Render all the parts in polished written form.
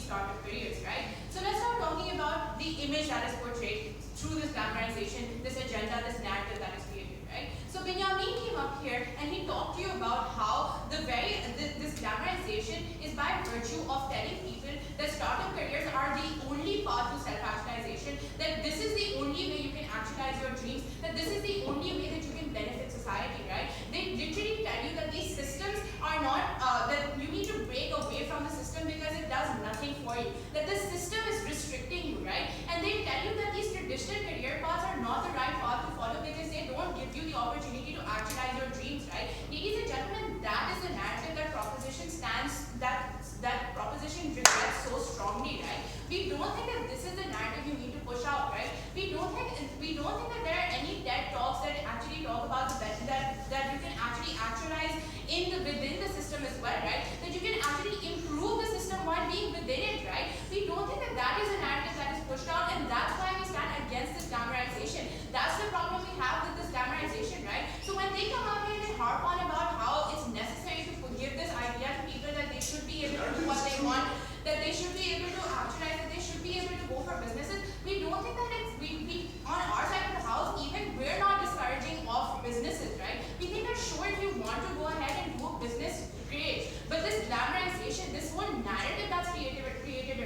startup careers, right? So let's start talking about the image that is portrayed through this glamorization, this agenda, this narrative that is created, right? So Benjamin came up here and he talked to you about how this glamorization is by virtue of telling people that startup careers are the only path to self-actualization, that this is the only way you can actualize your dreams, that this is the only way that you can benefit society, right? They literally tell you that these systems are not, that you need to break away from the system because it does nothing for you, that the system is restricting you, right? And they tell you that these traditional career paths are not the right path to follow because they don't give you the opportunity to actualize your dreams, right? Ladies and gentlemen, that is the narrative that proposition stands, that proposition reflects so strongly, right? We don't think that this is the narrative you need to push out, right? We don't think that there are any TED talks that actually talk about the that you can actually actualize within the system as well, right? That you can actually improve the system while being within it, right? We don't think that is a narrative that is pushed out, and that's why we stand against this glamorization. That's the problem we have with this glamorization, right? So when they come out here and harp on about how it's necessary to give this idea to people that they should be able to do what they want, that they should be able to actualize, that they should be able to go for businesses, we don't think that we on our side of the house, even we're not discouraging of businesses, right? We think that sure, if you want to go ahead and do a business, great. But this glamorization, this whole narrative that's created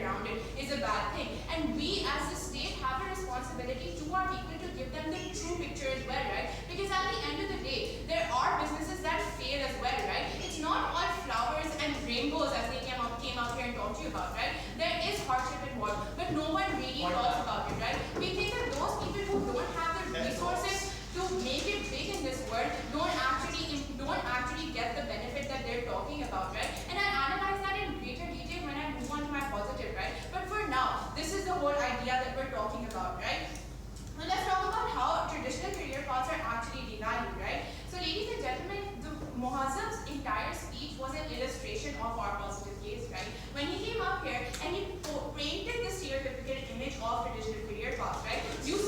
around it is a bad thing. And we as a state have a responsibility to our people to give them the true picture as well, right? Because at the end of the day, there are businesses that fail as well, right? It's not all flowers and rainbows as they came out here and talked to you about, right? There is hardship involved, but no one really talks about it, right? We think that those people who don't have the resources to make it big in this world don't actually get the benefit that they're talking about, right? And I analyze that in greater detail when I move on to my positive, right? But for now, this is the whole idea that we're talking about, right? Now let's talk about how traditional career paths are actually devalued, right? So ladies and gentlemen, Muhazzam's entire speech was an illustration of our positive case, right? When he came up here and he painted the stereotypical image of traditional career paths, right? You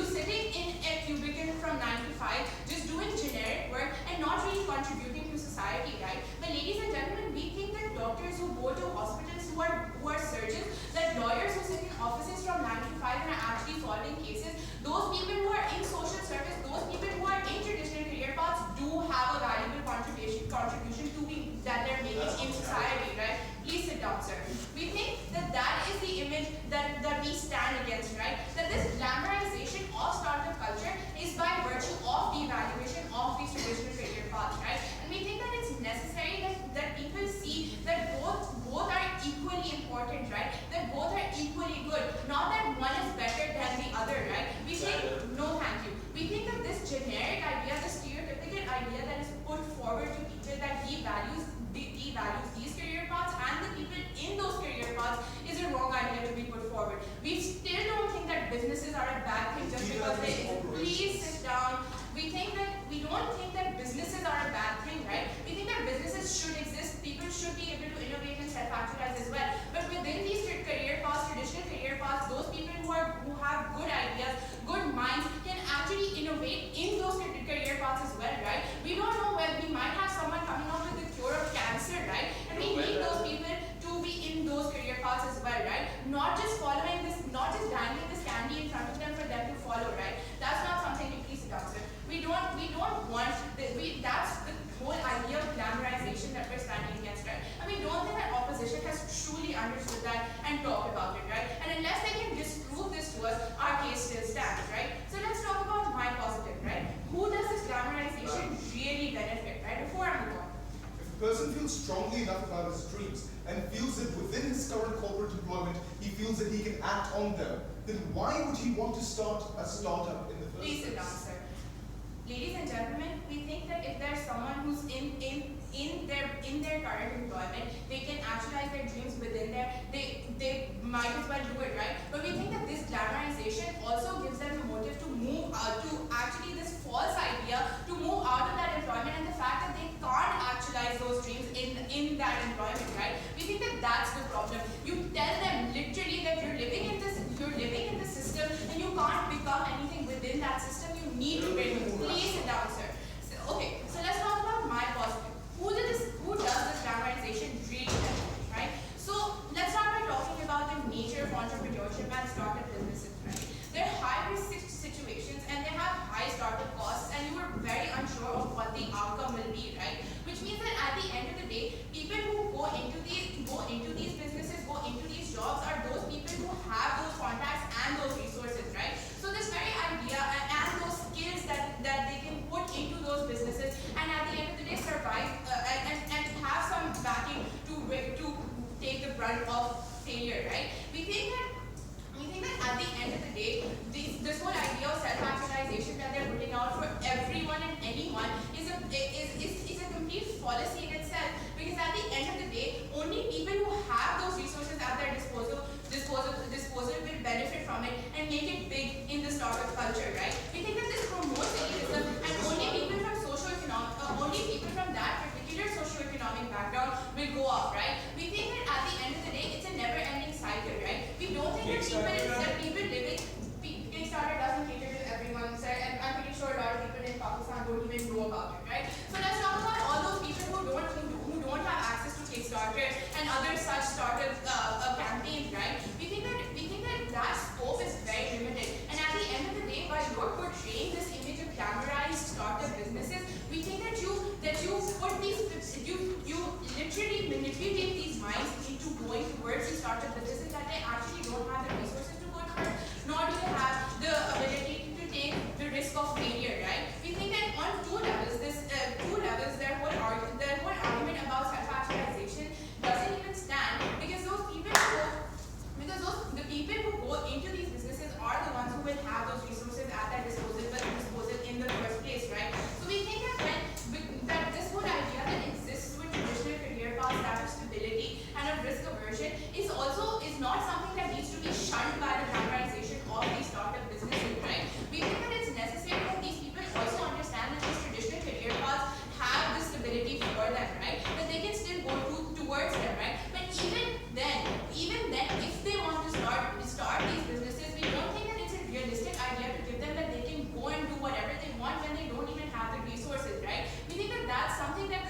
sitting in a cubicle from 9 to 5, just doing generic work and not really contributing to society, right? But ladies and gentlemen, we think that doctors who go to hospitals, who are surgeons, that lawyers who sit in offices from 9 to 5 and are actually solving cases, those people who are in social service, those people who are in traditional career paths do have a valuable contribution that they're making in society, right? Please sit down, sir. We think that is the image that we stand against, right? That this glamorization of startup culture is by virtue of the evaluation of these traditional career paths, right? And we think that it's necessary that people see that both are equally important, right? That both are equally good, not that one is better than the other, right? We think, no thank you. We think that this generic idea, this stereotypical idea that is put forward to people that he values these career paths and the people in those career paths is a wrong idea to be put forward. We still don't think that businesses are a bad thing just because they, please sit down. We don't think that businesses are a bad thing, right? We think that businesses should exist, people should be able to innovate and self-actualize as well. But within these career paths, traditional career paths, those people who have good ideas, good minds, can actually innovate in those career paths as well, right? We don't know where we might have someone coming up with the cure of cancer, right? And we need those people to be in those career paths as well, right? Not just following this, not just dangling this candy in front of them for them to follow, right? That's not something we please sit down, sir. We don't want, that's the whole idea of glamorization that we're standing against, right? And we don't think that opposition has truly understood that and talked about it, right? And unless they can disprove this to us, our case still stands, right? So let's talk about my positive, right? Who does this glamorization really benefit, right? Before I move on. If a person feels strongly enough about his dreams and feels that within his current corporate employment, he feels that he can act on them, then why would he want to start a startup in the first place? Please sit down, sir. Ladies and gentlemen, we think that if there's someone who's in their current employment, they can actualize their dreams within there, they might as well do it, right? But we think that this glamorization also gives them a motive to move out, to actually this false idea to move out of that employment, and the fact that they can't actualize those dreams in that employment, right? We think that that's the problem. You tell them literally that you're living in the system and you can't become anything within that system. You need to build. Please sit down, sir. Okay, so let's talk about my positive. Who does this glamorization really benefit, right? So let's start by talking brunt of failure, right? We think that at the end of the day, this whole idea of self-actualization that they're putting out for everyone and anyone is a complete fallacy in itself. Because at the end of the day, only people who have those resources at their disposal will benefit from it and make it big in the startup culture, right? We think that this promotes elitism, and only people from that particular socioeconomic background will go off, right? We think that at the end of the day, it's a never-ending cycle, right? We don't think that people living Kickstarter doesn't cater to everyone, sir, and I'm pretty sure a lot of people in Pakistan don't even know about it, right? So let's talk about all those people who don't have access to Kickstarter and other such startup campaigns, right? We think that scope is very limited, and at the end of the day, while you're portraying this image of glamorized startup businesses, we think that you put these you literally manipulate these minds into going towards these startup businesses that they actually don't have the resources to go towards, nor do they have the ability to take the risk of failure, right? We think that on two levels, their whole argument about self-actualization doesn't even stand, because the people who go into these businesses are the ones who will have those resources at their disposal in the first place, right? So we think that this whole idea that exists with traditional career paths, that of stability and of risk aversion, is not something that needs to be shunned by the glamorization of these startup businesses, right? We think that it's necessary that these people also understand that these traditional career paths have the stability for them, right? That they can still go towards them, right? But even then, if they want to start these businesses, we don't think that it's a realistic idea to give them that they can go and do whatever they want when they don't even have the resources, right? We think that that's something that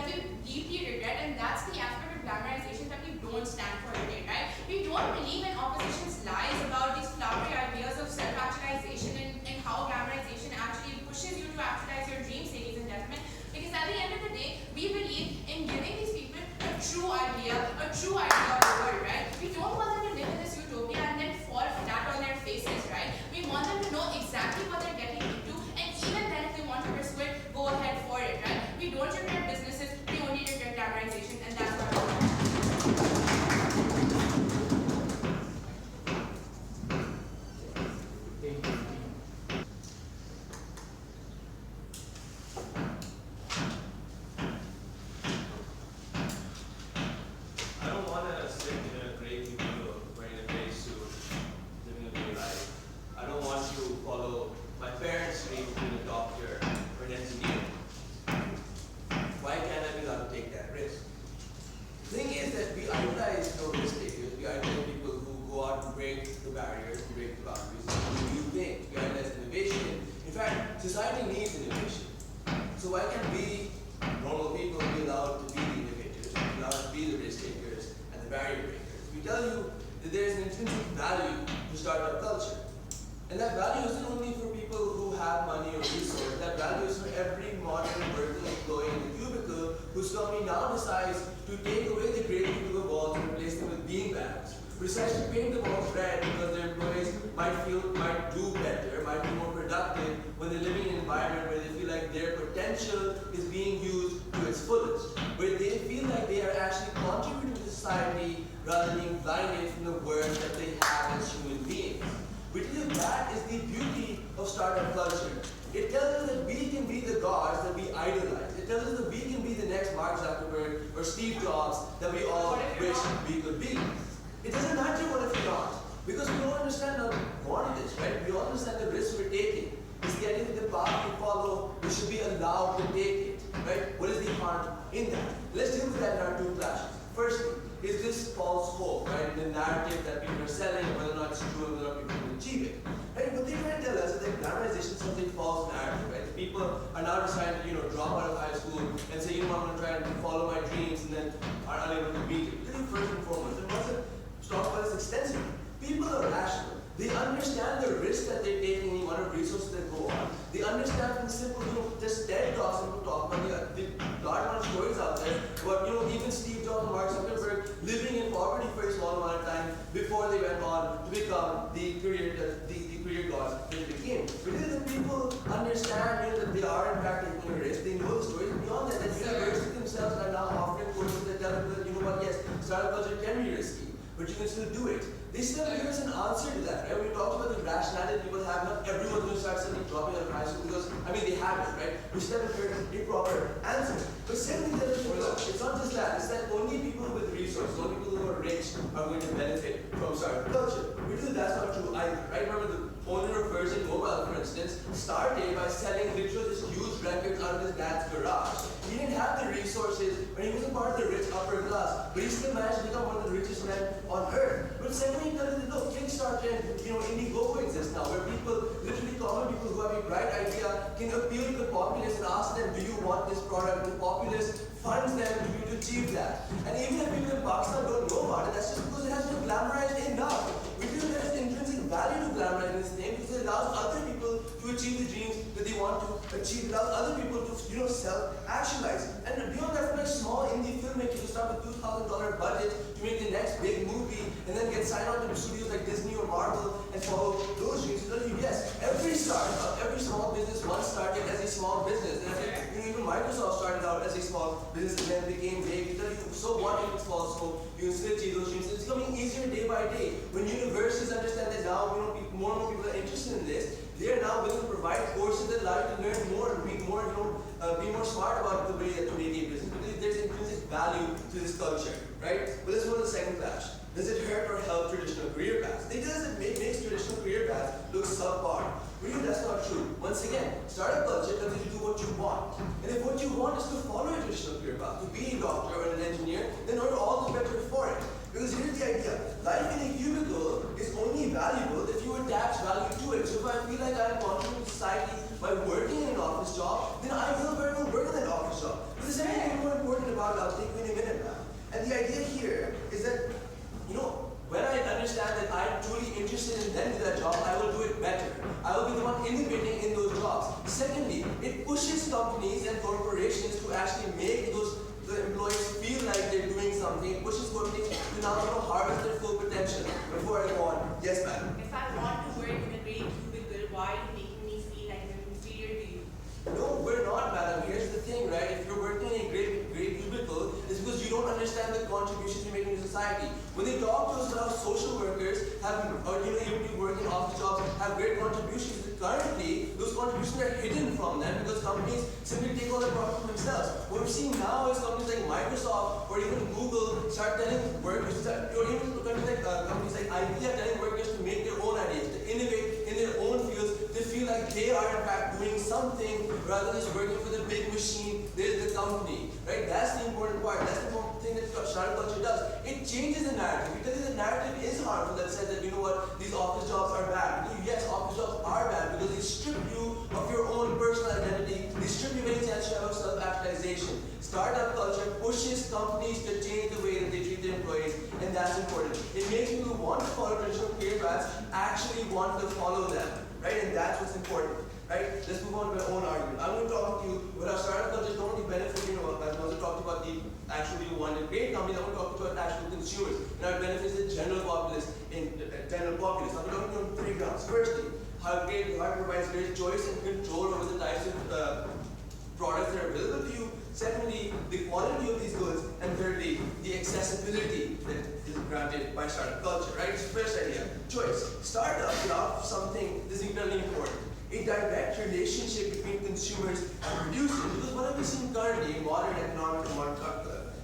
we deeply regret, and that's the aspect of glamorization that we don't stand for today, right? We don't believe in opposition's lies about these flowery ideas of self-actualization and how glamorization actually pushes you to actualize your dreams, ladies and gentlemen. Because at the end of the day, we believe in giving these people a true idea of the world, right? We don't want them to live in this utopia and then fall flat on their faces, right? We want them to know exactly what they're getting into, and even then, if they want to pursue it, go ahead for it, right? We don't regret businesses, we only regret glamorization, and that's what I don't want to sit in a great video wearing a gray suit, living a gray life. I don't want to follow my parents' dream of being a doctor or an engineer. Why can't I be allowed to take that risk? The thing is that we idolize risk takers. We idolize people who go out and break the barriers, and break the boundaries, and do new things. We idolize innovation. In fact, society needs innovation. So why can't we, normal people, be allowed to be the innovators, be allowed to be the risk takers and the barrier breakers? We tell you that there is an intrinsic value to startup culture. And that value isn't only for people who have money or resources. That value is for every modern working employee in the cubicle whose company now decides to take away the gray cubicle walls and replace them with beanbags. Who decides to paint the walls red because their employees might do better, might be more productive when they're living in an environment where they feel like their potential is being used to its fullest, where they feel like they are actually contributing to society rather than being blinded from the worth that they have as human beings. We tell you that is the beauty of startup culture. It tells us that we can be the gods that we idolize. It tells us that we can be the next Mark Zuckerberg or Steve Jobs that we all wish we could be. It doesn't matter what if you're not, because we all understand how important it is, right? We all understand the risk we're taking. It's getting to the path we follow, we should be allowed to take it, right? What is the harm in that? Let's deal with that in our two clashes. Firstly, is this false hope, right? The narrative that people are selling, whether or not it's true, whether or not people can achieve it. Right? What they're trying to tell us is that glamorization is something false narrative, right? The people are now deciding to, drop out of high school and say, I'm going to try and follow my dreams, and then are unable to meet it. Really, first and foremost, and what's it? Talk about this extensively. People are rational. They understand the risk that they're taking, the amount of resources that go on. They understand in simple, just TED talks and talk about the large amount of stories out there about, even Steve Jobs and Mark Zuckerberg living in poverty for a small amount of time before they went on to become the career gods that they became. Because the people understand that they are in fact taking a risk. They know the stories. Beyond that, the universities themselves are now offering courses that tell people that, yes, startup culture can be risky, but you can still do it. They still give us an answer to that, right? When we talked about the rationality people have, not everyone's going to start suddenly dropping out of high school because, I mean, they have it, right? We still haven't heard a proper answer. But secondly, it's not just that. It's that only people with resources, only people who are rich are going to benefit from startup culture. We do that's not true either, right? Remember the owner of Virgin Mobile, for instance, started by selling literally this huge records out of his dad's garage. He didn't have the resources, and he wasn't part of the rich upper class, but he still managed to become one of the richest men on earth. But secondly, look, Kickstarter and Indiegogo exist now, where people, literally common people who have a bright idea, can appeal to the populace and ask them, do you want this product? And the populace funds them to achieve that. And even if people in Pakistan don't know about it, that's just because it has been glamorized enough. We feel there is intrinsic value to glamorizing this name because it allows other people to achieve the dreams that they want to achieve. It allows other people to self-actualize. And beyond that, for like small indie filmmakers who start with $2,000 budget to make the next big movie and then get signed on to studios like Disney or Marvel and follow those dreams. To tell you, yes, every startup, every small business once started as a small business. And even Microsoft started out as a small business and then became big. To tell you, so what if it's false hope? You can still achieve those dreams. It's becoming easier day by day. When universities understand that now, more and more people are interested in this, they are now willing to provide courses that allow you to learn more and be more, be more smart about the way that you make a business. Because there's intrinsic value to this culture, right? But let's go to the second clash. Does it hurt or help traditional career paths? It does. It makes traditional career paths look subpar. Really, that's not true. Once again, startup culture tells you to do what you want. And if what you want is to follow a traditional career path, to be a doctor or an engineer, then you're all the better for it. Because here's the idea. Life in a cubicle is only valuable if you attach value to it. So if I feel like I'm contributing to society by working in an office job, then I will work in that office job. But there's something more important about it. I'll take you in a minute now. And the idea here is that, when I understand that I'm truly interested in then do that job, I will do it better. I will be the one innovating in those jobs. Secondly, it pushes companies and corporations to actually make the employees feel like they're doing something. It pushes companies to now harvest their full potential. Before I go on, yes, ma'am. If I want to work in a great cubicle, why are you making me feel like I'm inferior to you? No, we're not, madam. Here's the thing, right? If you're working in a great cubicle, it's because you don't understand the contributions you're making to society. When they talk to us about how social workers have, or even people working office jobs have great contributions, currently those contributions are hidden from them because companies simply take all the profit for themselves. What we're seeing now is companies like Microsoft or even Google start telling workers, or even companies like IBM telling workers to make their own ideas, to innovate in their own fields. They feel like they are in fact doing something rather than just working for the big machine. There's the company, right? That's the important part. That's the important thing that startup culture does. It changes the narrative. Because the narrative is harmful that says that, these office jobs are bad. Yes, office jobs are bad because they strip you of your own personal identity. They strip you of any chance you have of self-actualization. Startup culture pushes companies to change the way that they treat their employees, and that's important. It makes people who want to follow traditional career paths actually want to follow them, right? And that's what's important. Right? Let's move on to my own argument. I'm going to talk to you about how startup culture don't only benefit, as I also talked about the actual one in great companies, I'm going to talk about actual consumers and how it benefits the general populace I'm talking on three grounds. Firstly, how it provides great choice and control over the types of products that are available to you. Secondly, the quality of these goods. And thirdly, the accessibility that is granted by startup culture. Right? So first idea, choice. Startups allow something that's incredibly important. A direct relationship between consumers and producers. Because what have we seen currently in modern economic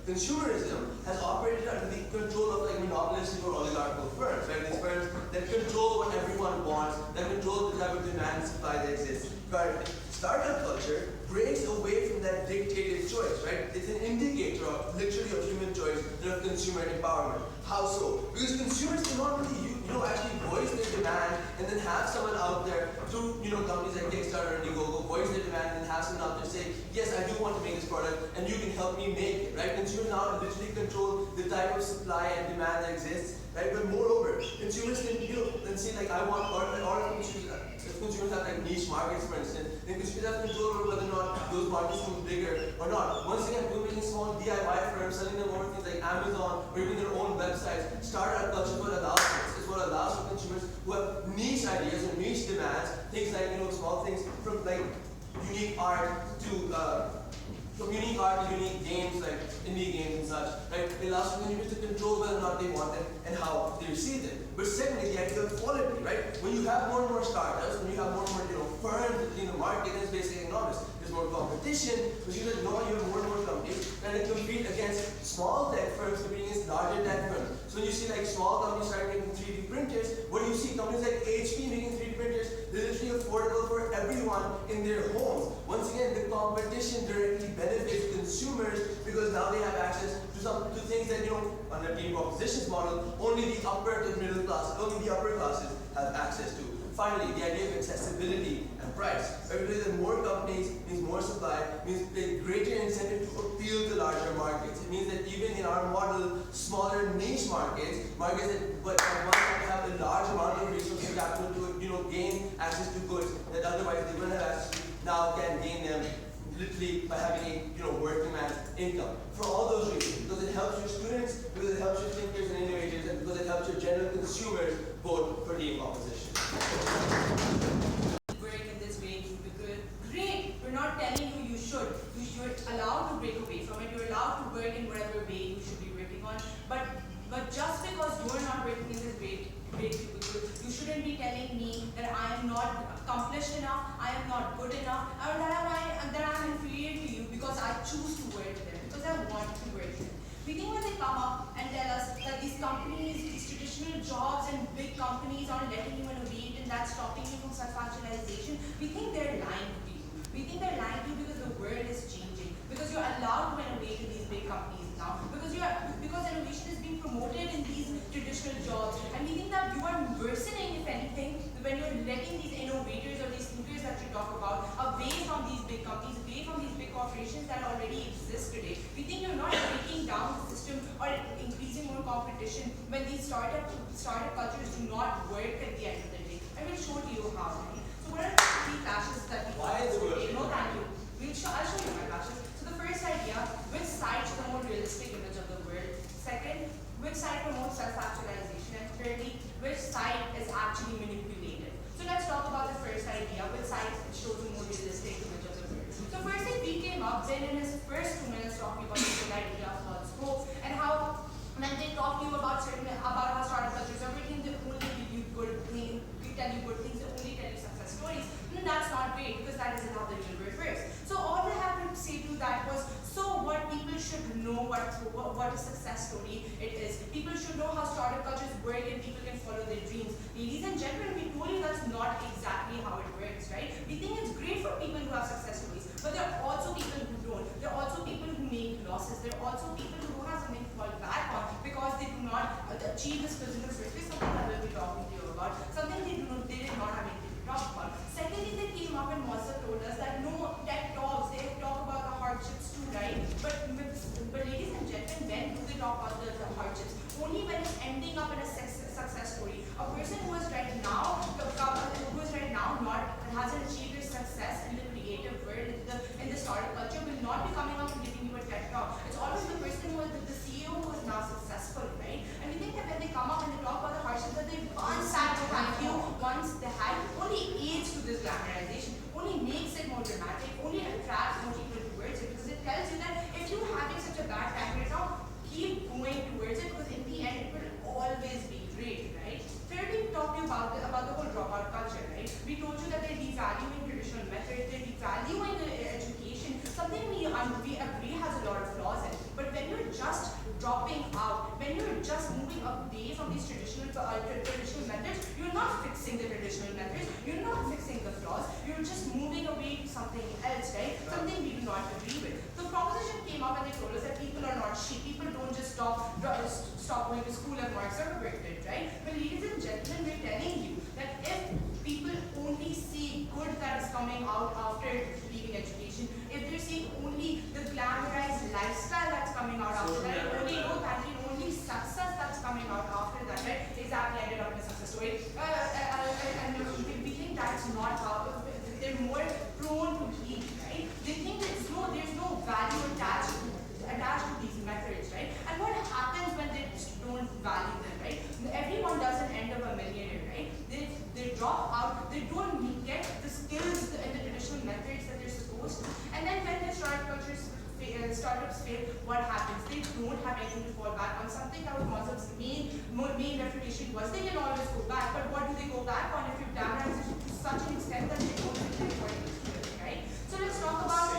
consumerism has operated under the control of monopolistic or oligarchical firms, right? These firms that control what everyone wants, that control the type of demand and supply that exists currently. Startup culture breaks away from that dictated choice, right? It's an indicator of literally of human choice and of consumer empowerment. How so? Because consumers cannot really actually voice their demand and then have someone out there through companies like Kickstarter and Indiegogo voice their demand and have someone out there say, yes, I do want to make this product and you can help me make it, right? Consumers now literally control the type of supply and demand that exists, right? But moreover, consumers can then say I want or consumers have niche markets, for instance, then consumers have control over whether or not those markets become bigger or not. Once again, we're making small DIY firms, selling them over things like Amazon or even their own websites. Startup culture is what allows this. It's what allows for consumers who have niche ideas or niche demands, things like small things from unique art to unique art, unique games like indie games and such, right? It allows for consumers to control whether or not they want them and how they receive them. But secondly, the idea of quality, right? When you have more and more startups, when you have more and more firms in the market, it's basic economics. There's more competition, which means that you have more and more companies that they compete against small tech firms competing against larger tech firms. So when you see like small companies start making 3D printers, what do you see? Companies like HP making 3D printers, they're literally affordable for everyone in their homes. Once again, the competition directly benefits consumers because now they have access to things that, under the propositions model, only the upper to middle class, only the upper classes have access to. Finally, the idea of accessibility and price. Because the more companies means more supply, means a greater incentive to appeal to larger markets. It means that even in our model, smaller niche markets that but want to have a large amount of resources capital to gain access to goods that otherwise they wouldn't have access to, now can gain them literally by having a working man's income. For all those reasons, because it helps your students, because it helps your thinkers and innovators, and because it helps your general consumers vote for the proposition. Work in this way, because great, we're not telling you should. You're allowed to break away from it. You're allowed to work in whatever way you should be working on. But just because you're not working in this way, you shouldn't be telling me that I am not accomplished enough, I am not good enough, or that I'm inferior to you because I choose to work there, because I want to work there. We think when they come up and tell us that these companies, these traditional jobs and big companies aren't letting you innovate and that's stopping you from self-actualization, we think they're lying to you. We think they're lying to you because the world is changing, because you're allowed to innovate in these big companies now, because innovation is being promoted in these traditional jobs, and we think that you are worsening, if anything, when you're letting these innovators or these thinkers that you talk about away from these big companies, away from these big corporations that already exist today. We think you're not breaking down the system or increasing more competition when these startup cultures do not work at the end of the day. I will show to you how. Right? So what are the three clashes that we Why is it? No, thank you. I'll show you my clashes. So the first idea, which side is the more realistic image of the world? Second, which side promotes self-actualization? And thirdly, which side is actually manipulated? So let's talk about the first idea, which side shows a more realistic image of the world. So first thing we came up, Ben in his first 2 minutes talking about the whole idea of scope and how when they talk to you about how startup cultures are working, they only give you good things, tell you good things, they only tell you success stories. And that's not great because that isn't how the real world works. So all I have to say to that was, so what people should know what a success story it is. People should know how startup cultures work and people can follow their dreams. Ladies and gentlemen, we told you that's not exactly how it works, right? We think it's great for people who have success stories, but there are also people who don't. There are also people who make losses. There are also people who don't have something to fall back on because they do not achieve this physical surface, something I will be talking to you about, something they did not have anything to talk about. Secondly, they came up and also told us that no tech talks, they talk about the hardships too, right? But ladies and gentlemen, when do they talk about the hardships? Only when it's ending up in a success story. A person who is right now not hasn't achieved his success in the creative world, in the startup culture, will not be coming up and giving you a TED talk. It's always the person who is the CEO who is now successful, right? And we think that when they come up and they talk about the hardships that they once had to thank you, once they had, only aids to this glamorization, only makes it more dramatic, only attracts more people towards it, because it tells you that if you're having such a bad time right now, keep going towards it, because in the end it will always be great, right? Thirdly, we talked to you about the whole dropout culture, right? We told you that they're devaluing traditional methods, they're devaluing education, something we agree has a lot of flaws in. But when you're just dropping out, when you're just moving away from these traditional methods, you're not fixing the traditional methods, you're not fixing the flaws, you're just moving away to something else, right? Something we do not agree with. The proposition came up and they told us that people are not sheep. People don't just stop going to school as Mark Zuckerberg did, right? But ladies and gentlemen, we're telling you that if people only see good that is coming out after leaving education, if they're seeing only the glamorized lifestyle that's coming out after that, only success that's coming out after that, right? Exactly, ended up in a success story. And we think that's not how, they're more prone to lead, right? They think there's no value attached to these methods, right? And what happens when they don't value them, right? Everyone doesn't end up a millionaire, right? They drop out, they don't get the skills and the traditional methods that they're supposed to. And then when they start cultures reputation was. They can always go back, but what do they go back on if you damage it to such an extent that they don't think they're going to do it, right? So let's talk about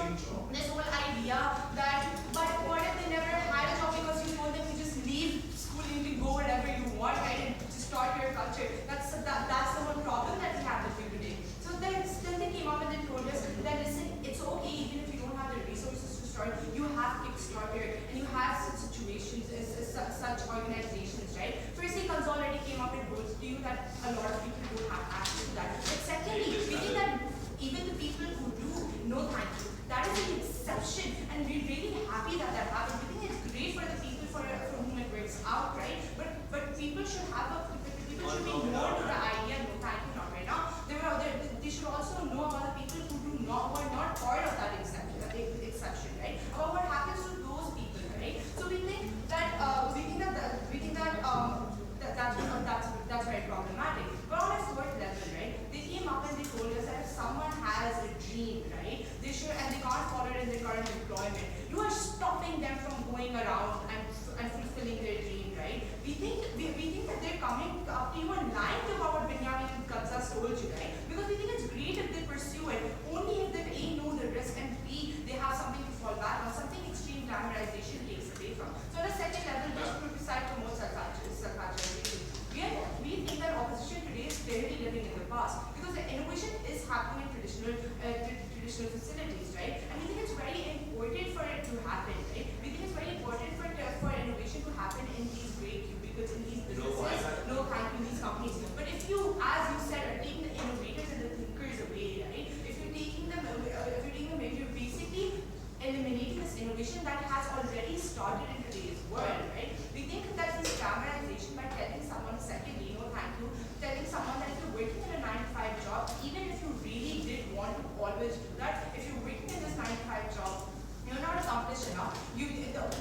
this whole idea that, but what if they never had a job because you told them to just leave school and you can go wherever you want, right? And just start your culture. That's the whole problem that we have with you today. So then they came up and they told us that listen, it's okay even if you don't have the resources to start, you have Kickstarter and you have such situations, such organizations, right? Firstly, Console already came up and told you that a lot of people don't have access to that. But secondly, we think that even the people who do, no thank you. That is an exception, and we're really happy that that happened. We think it's great for the people for whom it works out, right? But people should be more to the idea, no thank you, not right now. They should also know about the people who are not part of that exception, right? About what happens to those people, right? So we think that that's very problematic. But on a fourth level, right? They came up and they told us that if someone has a dream, right? They should, and they can't follow it in their current employment, you are stopping them from going around and fulfilling their dream, right? We think that they're coming up to you and lying about what Benjamin and Kansas told you, right? Because we think it's great if they pursue it, only if they A, know the risk, and B, they have something to fall back on, something extreme glamorization takes away from. So on a second level, which could decide promote self-actualization. We think that opposition today is clearly living in the past because the innovation is happening in traditional facilities, right? And we think it's very important for it to happen, right? We think it's very important for innovation to happen in these great cubicles, in these businesses, in these companies. But if you, as you said, are taking the innovators and the thinkers away, right? If you're taking them away, you're basically eliminating this innovation that has already started in today's world, right? We think that this glamorization by telling someone, secondly, no thank you, telling someone that if you're working in a 9-to-5 job, even if you really did want to always do that, if you're working in this 9-to-5 job, you're not accomplished enough,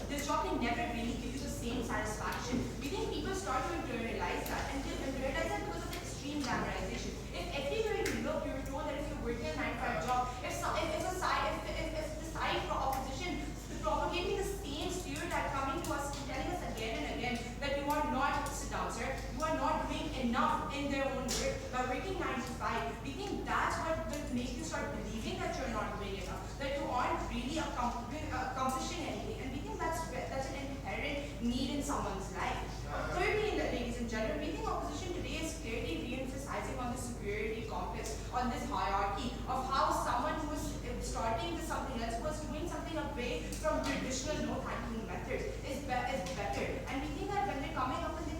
this job can never really give you the same satisfaction. We think people start to internalize that, and they internalize that because of the extreme glamorization. If everywhere you look, you're told that if you're working a 9-to-5 job, if the side for opposition propagating the same stereotype, coming to us, telling us again and again that you are not, sit down sir, you are not doing enough in their own work by working 9-to-5. We think that's what will make you start believing that you're not doing enough, that you aren't really accomplishing anything. And we think that's an inherent need in someone's life. Thirdly, ladies and gentlemen, we think opposition today is clearly re-emphasizing on the superiority complex, on this hierarchy of how someone who is starting with something else, who is doing something away from traditional no thank you methods is better. And we think that when they're coming up and they're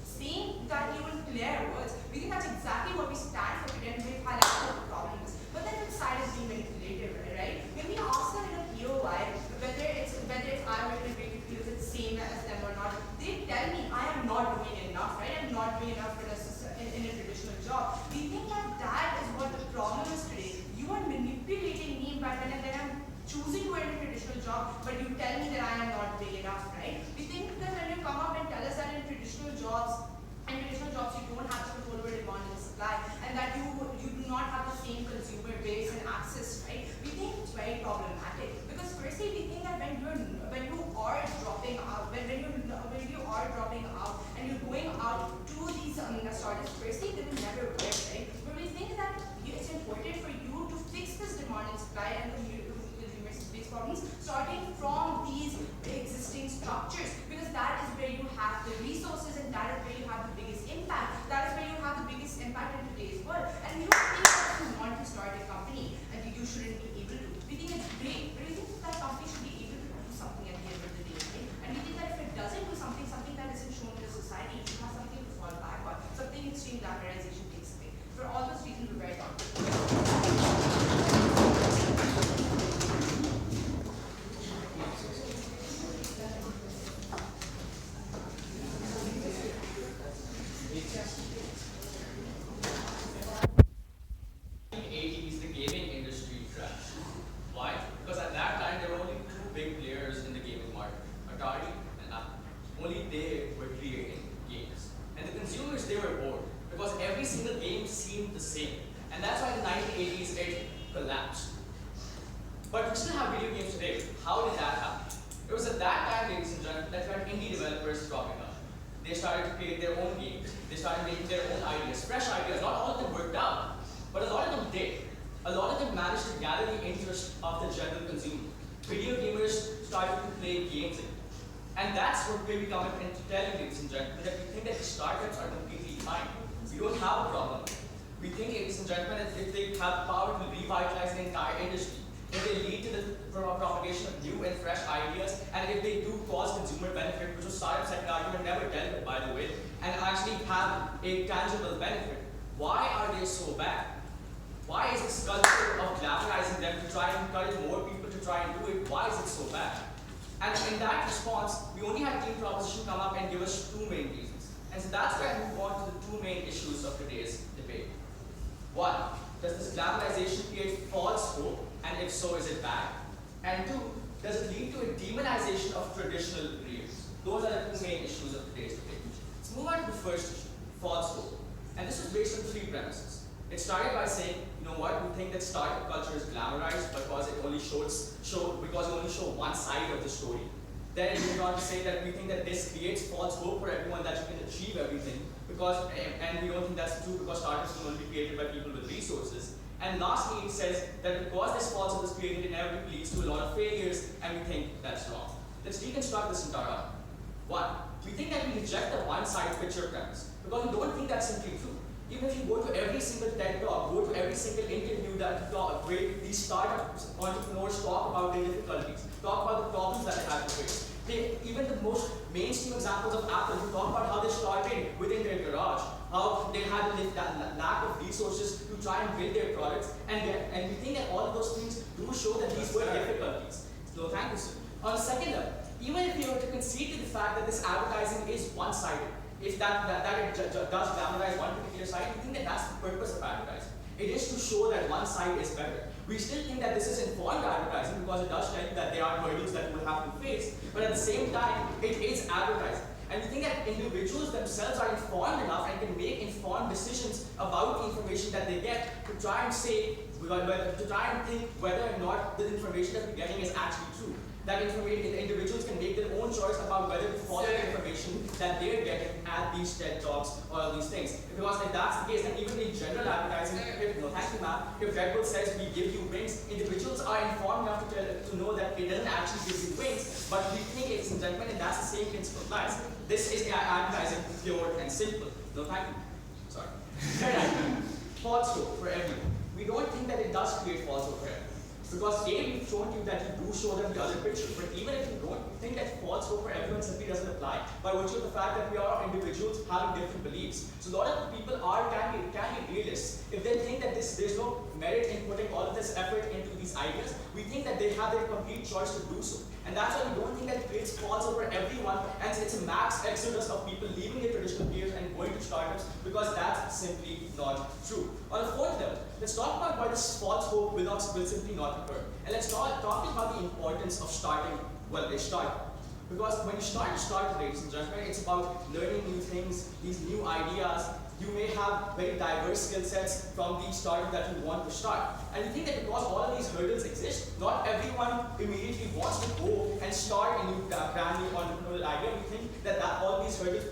saying that even clear words, we think that's exactly what we stand for today, and we've highlighted what the problem is. But then the side is being manipulated, right? When we ask them in a POI whether if I were in a great field, it's the same as them or not, they tell me I am not doing enough, right? I'm not doing enough in a traditional job. We think that is what the problem is today. You are manipulating me by when I'm choosing to enter a traditional job, but you tell me that I am not doing enough, right? We think that when you come up and tell us that in traditional jobs you don't have control over demand and supply, and that you do not have the same consumer base and access, right? We think it's very problematic because firstly we think that when you are dropping out and you're going out to these startups, firstly they will never work, right? But we think that it's important for you to fix this demand and supply and consumer space problems starting from these existing structures, because that is where you have the resources and that is where you have the biggest impact. That is where you have the biggest impact in today's world. And we don't think that you want to start a company and you shouldn't be able to. We think it's great, but we think that company should be able to do something at the end of the day, right? And we think that if it doesn't do something that isn't shown to the society, it should have something to fall back on. Something extreme glamorization takes away. For all those reasons, we're very confident. But we still have video games today. How did that happen? It was at that time, ladies and gentlemen, that we had indie developers dropping out. They started to create their own games. They started making their own ideas, fresh ideas. Not all of them worked out, but a lot of them did. A lot of them managed to gather the interest of the general consumer. Video gamers started to play games again. And that's where we come into telling, ladies and gentlemen, that we think that the startups are completely fine. We don't have a problem. We think, ladies and gentlemen, that if they have the power to revitalize the entire industry, if they lead to the propagation of new and fresh ideas, and if they do cause consumer benefit, which was startup sector argument never dealt with, by the way, and actually have a tangible benefit, why are they so bad? Why is this culture of glamorizing them to try and encourage more people to try and do it, why is it so bad? And in that response, we only had Team Proposition come up and give us two main reasons. And so that's where I move on to the two main issues of today's debate. One, does this glamorization create false hope? And if so, is it bad? And two, does it lead to a demonization of traditional careers? Those are the two main issues of today's debate. Let's move on to the first issue, false hope. And this was based on three premises. It started by saying, you know what, we think that startup culture is glamorized because it only shows one side of the story. Then it moved on to say that we think that this creates false hope for everyone that you can achieve everything, and we don't think that's true because startups can only be created by people with resources. And lastly, it says that because this false hope is created, it inevitably leads to a lot of failures, and we think that's wrong. Let's deconstruct this entire argument. One, we think that we reject the one-side picture premise because we don't think that's simply true. Even if you go to every single TED Talk, go to every single interview where these startup entrepreneurs talk about their difficulties, talk about the problems that they have to face. Even the most mainstream examples of Apple, who talk about how they started within their garage, how they had that lack of resources to try and build their products, and we think that all of those things do show that these were difficulties. So thank you, sir. On a second level, even if you were to concede to the fact that this advertising is one-sided, if that it does glamorize one particular side, we think that that's the purpose of advertising. It is to show that one side is better. We still think that this is informed advertising because it does tell you that there are hurdles that you will have to face, but at the same time, it is advertising. And we think that individuals themselves are informed enough and can make informed decisions about the information that they get to try and think whether or not the information that we're getting is actually true. That individuals can make their own choice about whether to follow the information that they're getting at these TED Talks or all these things. Because if that's the case, then even in general advertising, thank you ma'am, if Red Bull says we give you wings, individuals are informed enough to know that it doesn't actually give you wings, but we think, ladies and gentlemen, and that's the same principle applies. This is advertising pure and simple. No, thank you. Sorry. False hope for everyone. We don't think that it does create false hope for everyone. Because A, we've shown you that you do show them the other picture, but even if you don't, we think that false hope for everyone simply doesn't apply by virtue of the fact that we are individuals having different beliefs. So a lot of people can be realists. If they think that there's no merit in putting all of this effort into these ideas, we think that they have their complete choice to do so. And that's why we don't think that it creates false hope for everyone, and it's a mass exodus of people leaving their traditional careers and going to startups, because that's simply not true. On a fourth level, let's talk about why this false hope will simply not occur. And let's talk about the importance of starting a startup. Because when you start a startup, ladies and gentlemen, it's about learning new things, these new ideas. You may have very diverse skill sets from the startup that you want to start. And you think that because all of these hurdles exist, not everyone immediately wants to go and start a new brand new entrepreneurial idea. We think that all these hurdles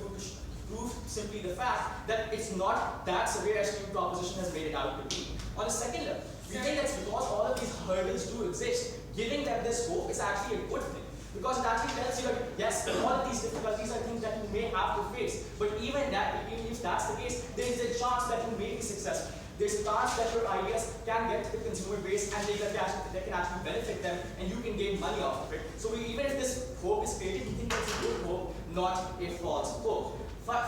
prove simply the fact that it's not that severe as Team Proposition has made it out to be. On a second level, we think that's because all of these hurdles do exist, giving them this hope is actually a good thing. Because it actually tells you that, yes, all of these difficulties are things that you may have to face. But even if that's the case, there is a chance that you may be successful. There's a chance that your ideas can get to the consumer base and they can actually benefit them and you can gain money off of it. So even if this hope is created, we think that's a good hope, not a false hope.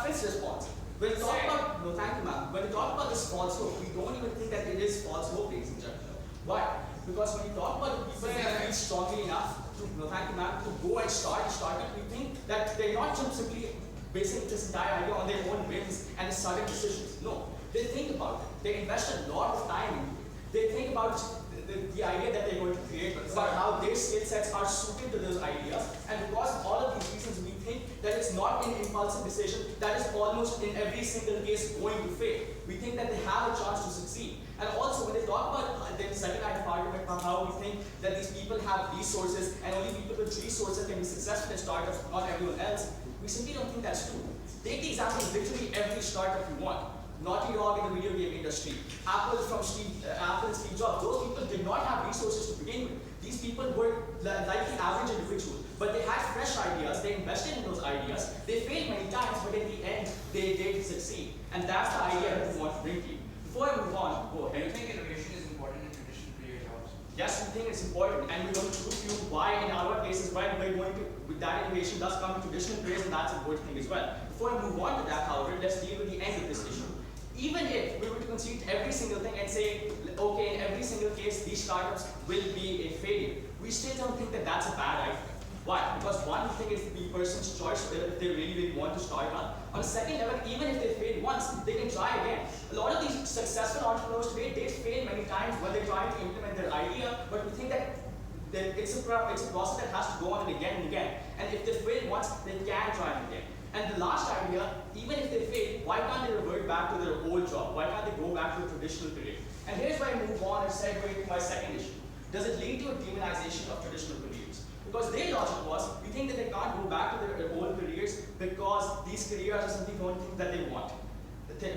Fifth response. When we talk about, no thank you ma'am, when we talk about this false hope, we don't even think that it is false hope, ladies and gentlemen. Why? Because when you talk about people that feel strongly enough to, no thank you ma'am, to go and start a startup, we think that they're not just simply basing this entire idea on their own whims and sudden decisions. No, they think about it. They invest a lot of time into it. They think about the idea that they're going to create, about how their skill sets are suited to those ideas. And because of all of these reasons, we think that it's not an impulsive decision that is almost in every single case going to fail. We think that they have a chance to succeed. And also, when they talk about the second line of argument about how we think that these people have resources and only people with resources can be successful in startups, not everyone else, we simply don't think that's true. Take the example of literally every startup you want. Naughty Dog in the video game industry, Apple and Steve Jobs, those people did not have resources to begin with. These people were like the average individual, but they had fresh ideas, they invested in those ideas, they failed many times, but in the end, they did succeed. And that's the idea that we want to bring to you. Before I move on, go Do you ahead. think innovation is important in traditional career jobs? Yes, we think it's important, and we're going to prove to you why in our cases, why we're going to, with that innovation does come to traditional careers, and that's a good thing as well. Before I move on to that, however, let's deal with the end of this issue. Even if we were to concede every single thing and say, okay, in every single case, these startups will be a failure, we still don't think that that's a bad idea. Why? Because one thing is the person's choice if they really want to start one. On a second level, even if they fail once, they can try again. A lot of these successful entrepreneurs today did fail many times when they're trying to implement their idea, but we think that it's a process that has to go on again and again. And if they fail once, they can try it again. And the last idea, even if they fail, why can't they revert back to their old job? Why can't they go back to a traditional career? And here's where I move on and segue to my second issue. Does it lead to a demonization of traditional careers? Because their logic was, we think that they can't go back to their old careers because these careers are simply not things that they want.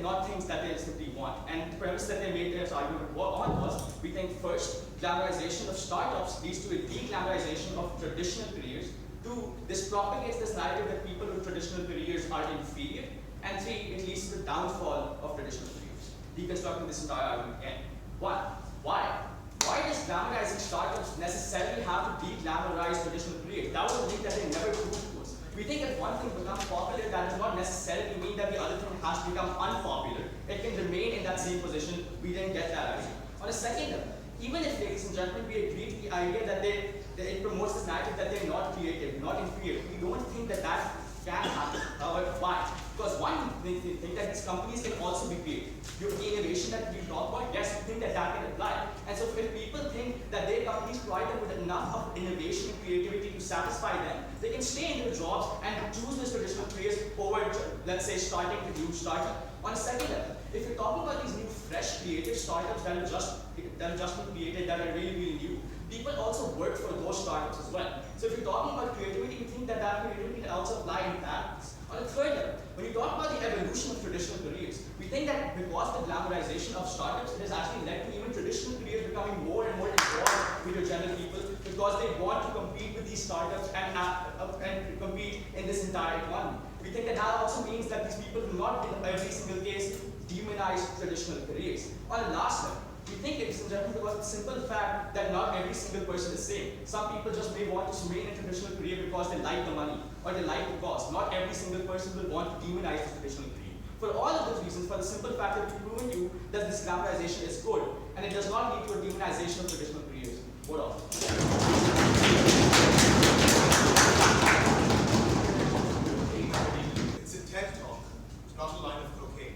Not things that they simply want. And the premise that they made their argument on was, we think first, glamorization of startups leads to a de-glamorization of traditional careers. Two, this propagates this narrative that people with traditional careers are inferior. And three, it leads to the downfall of traditional careers. Deconstructing this entire argument again. One, why? Why does glamorizing startups necessarily have to de-glamorize traditional careers? That was a thing that they never proved to us. We think if one thing becomes popular, that does not necessarily mean that the other thing has to become unpopular. It can remain in that same position. We didn't get that idea. On a second level, even if, ladies and gentlemen, we agree to the idea that it promotes this narrative that they're not creative, not inferior, we don't think that that can happen. However, why? Because one, they think that these companies can also be creative. The innovation that we talk about, yes, we think that that can apply. And so if people think that their companies provide them with enough of innovation and creativity to satisfy them, they can stay in their jobs and choose these traditional careers over, let's say, starting a new startup. On a second level, if you're talking about these new, fresh, creative startups that have just been created, that are really, really new, people also work for those startups as well. So if you're talking about creativity, we think that that creativity can also apply in that. On a third level, when you talk about the evolution of traditional careers, we think that because the glamorization of startups, it has actually led to even traditional careers becoming more and more involved with your general people because they want to compete with these startups and compete in this entire economy. We think that that also means that these people do not, in every single case, demonize traditional careers. On the last level, we think, ladies and gentlemen, because of the simple fact that not every single person is same. Some people just may want to remain in a traditional career because they like the money or they like the cost. Not every single person will want to demonize the traditional career. For all of those reasons, for the simple fact that we've proven you that this glamorization is good and it does not lead to a demonization of traditional careers. What else? It's a TED talk, it's not a line of cocaine.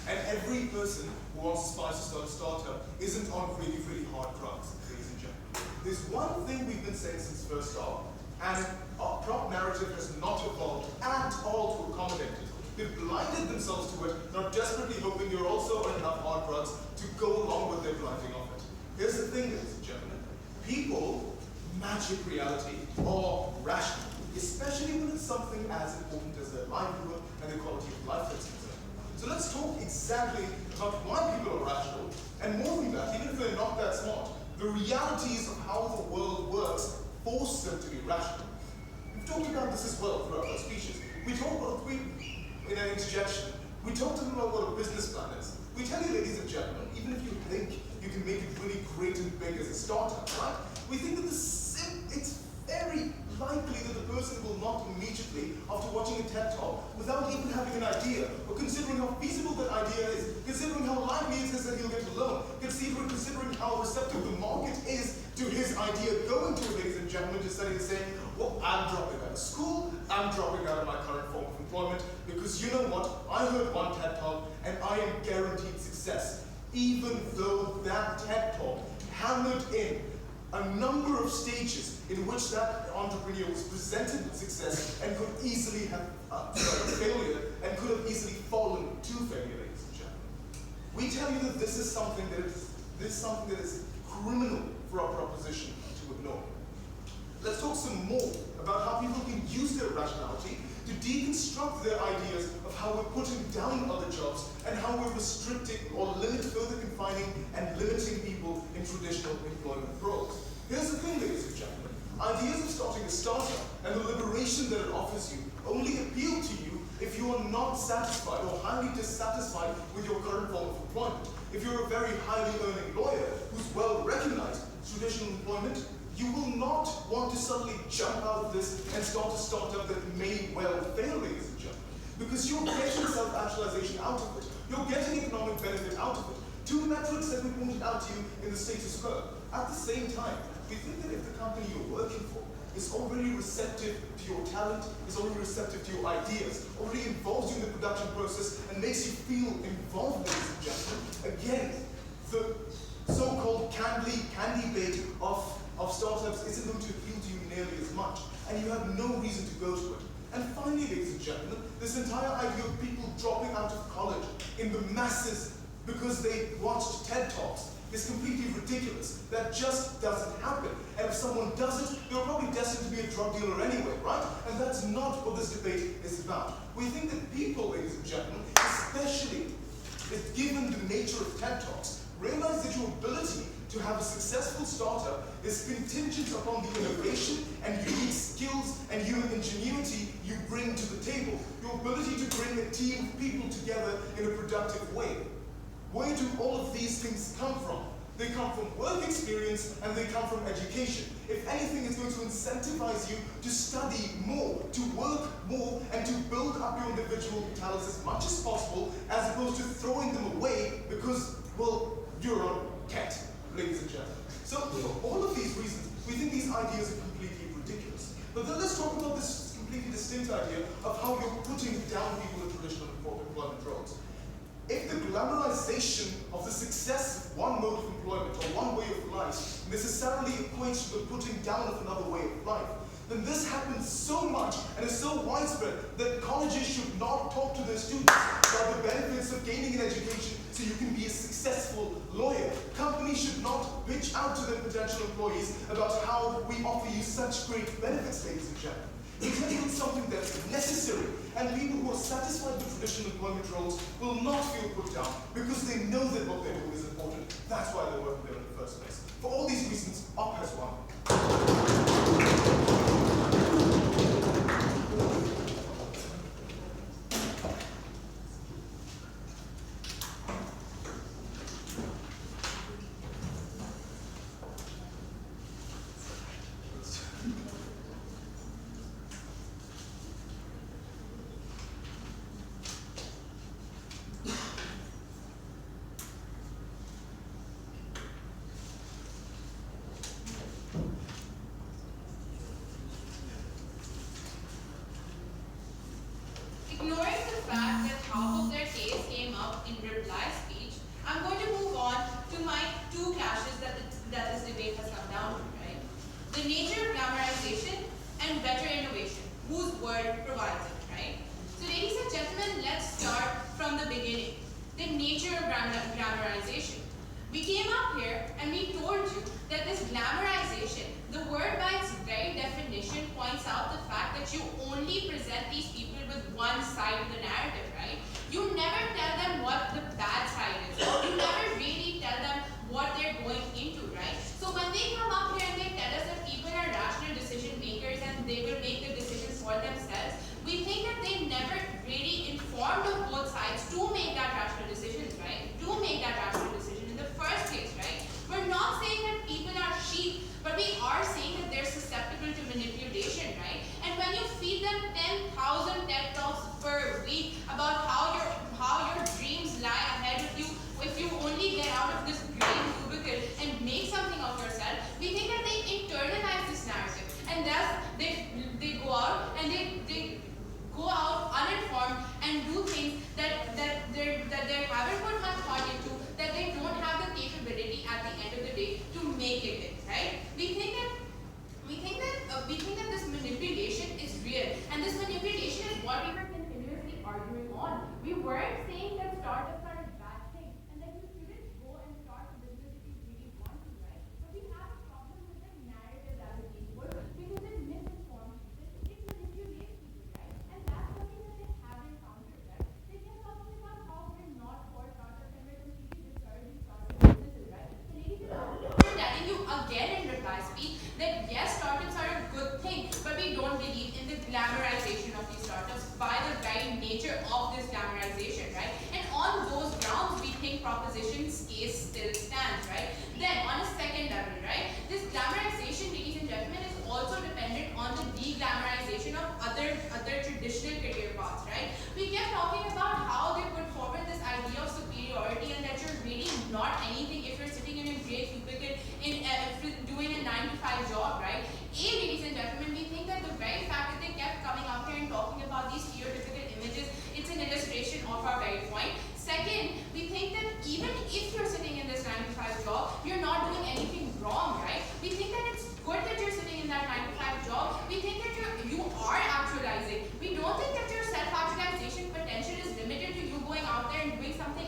And every person who wants to aspire to start a startup isn't on really, really hard drugs, ladies and gentlemen. There's one thing we've been saying since first start, and our prop narrative has not evolved at all to accommodate it. They've blinded themselves to it, not desperately hoping you're also on enough hard drugs to go along with their blinding of it. Here's the thing, ladies and gentlemen. People magic reality or rational, especially when it's something as important as their livelihood and the quality of life that's concerned. So let's talk exactly about why people are rational, and more than that, even if they're not that smart, the realities of how the world works force them to be rational. We've talked about this as well throughout our speeches. We talk about, in an interjection, we talked about what a business plan is. We tell you, ladies and gentlemen, even if you think you can make it really great and big as a startup, right? We think that it's very likely that the person will not immediately, after watching a TED talk, without even having an idea, or considering how feasible that idea is, considering how likely it is that he'll get a loan, considering how receptive the market is to his idea, going to it, ladies and gentlemen, just suddenly saying, well, I'm dropping out of school, I'm dropping out of my current form of employment, because you know what, I heard one TED talk, and I am guaranteed success, even though that TED talk hammered in a number of stages in which that entrepreneur was presented with success and could easily have failure and could have easily fallen to failure, ladies and gentlemen. We tell you that this is something that is criminal for our proposition to ignore. Let's talk some more about how people can use their rationality to deconstruct their ideas of how we're putting down other jobs and how we're restricting or further confining and limiting people in traditional employment roles. Here's the thing, ladies and gentlemen. Ideas of starting a startup and the liberation that it offers you only appeal to you if you are not satisfied or highly dissatisfied with your current form of employment. If you're a very highly earning lawyer who's well recognized in traditional employment, you will not want to suddenly jump out of this and start a startup that may well fail, ladies and gentlemen, because you're getting self-actualization out of it. You're getting economic benefit out of it. Two metrics that we pointed out to you in the status quo. At the same time, we think that if the company you're working for is already receptive to your talent, is already receptive to your ideas, already involves you in the production process and makes you feel involved, ladies and gentlemen, again, the so-called candy bait of startups isn't going to appeal to you nearly as much, and you have no reason to go to it. And finally, ladies and gentlemen, this entire idea of people dropping out of college in the masses because they watched TED Talks is completely ridiculous. That just doesn't happen. And if someone does it, they're probably destined to be a drug dealer anyway, right? And that's not what this debate is about. We think that people, ladies and gentlemen, especially given the nature of TED Talks, realize that your ability to have a successful startup is contingent upon the innovation and unique skills and human ingenuity you bring to the table. Your ability to bring a team of people together in a productive way. Where do all of these things come from? They come from work experience and they come from education. If anything, it's going to incentivize you to study more, to work more, and to build up your individual talents as much as possible, as opposed to throwing them away because, well, you're on TED, ladies and gentlemen. So, for all of these reasons, we think these ideas are completely ridiculous. But then let's talk about this completely distinct idea of how you're putting down people in traditional employment roles. If the glamorization of the success of one mode of employment or one way of life necessarily equates to the putting down of another way of life, then this happens so much and is so widespread that colleges should not talk to their students about the benefits of gaining an education so you can be a successful lawyer. Companies should not bitch out to their potential employees about how we offer you such great benefits, ladies and gentlemen. It's something that's necessary, and people who are satisfied with traditional employment roles will not feel put down because they know that what they're doing is important. That's why they're working there in the first place. For all these reasons, UP has won. Ignoring the fact that half of their case came up in reply speech, I'm going to move on to my two clashes that this debate has come down to, right? The nature of glamorization and better innovation, whose word provides it, right? So ladies and gentlemen, let's start from the beginning. The nature of glamorization. We came up here and we told you that this glamorization, the word by its very definition points out the fact that you only present these people with one side of the narrative, right? You never tell them what the bad side is. You never really tell them what they're going into, right? So when they come up here and they tell us that people are rational decision makers and they will make the decisions for themselves, we think that they never really informed of both sides to make that rational decisions, right? To make that rational decision in the first place, right? We're not saying that people are sheep, but we are saying that they're susceptible to manipulation, right? And when you feed them 10,000 nature of this glamorization, right? And on those grounds, we think proposition's case still stands, right? Then, on a second level, right, this glamorization, ladies and gentlemen, is also dependent on the de-glamorization of other traditional career paths, right? We kept talking about how they put forward this idea of superiority and that you're really not anything if you're sitting in a gray cubicle doing a 9-to-5 job, right? Ladies and gentlemen, we think that the very fact that they kept coming up here and talking about these stereotypical images, it's an illustration of our very point. Second, we think that even if you're sitting in this 9-to-5 job, you're not doing anything wrong, right? We think that it's good that you're sitting in that 9-to-5 job. We think that you are actualizing. We don't think that your self-actualization potential is limited to you going out there and doing something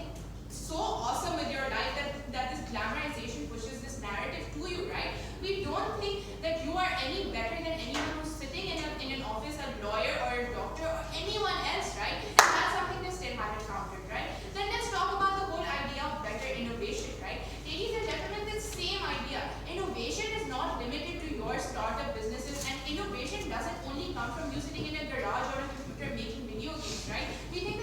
so awesome with your life that this glamorization pushes this narrative to you, right? We don't think that you are any better than anyone who's sitting in an office, a lawyer or a doctor or anyone else, right? And that's something they still haven't counted, right? Then let's talk about the whole idea of better innovation, right? Ladies and gentlemen, this same idea, innovation is not limited to your startup businesses, and innovation doesn't only come from you sitting in a garage or a computer making video games, right? We think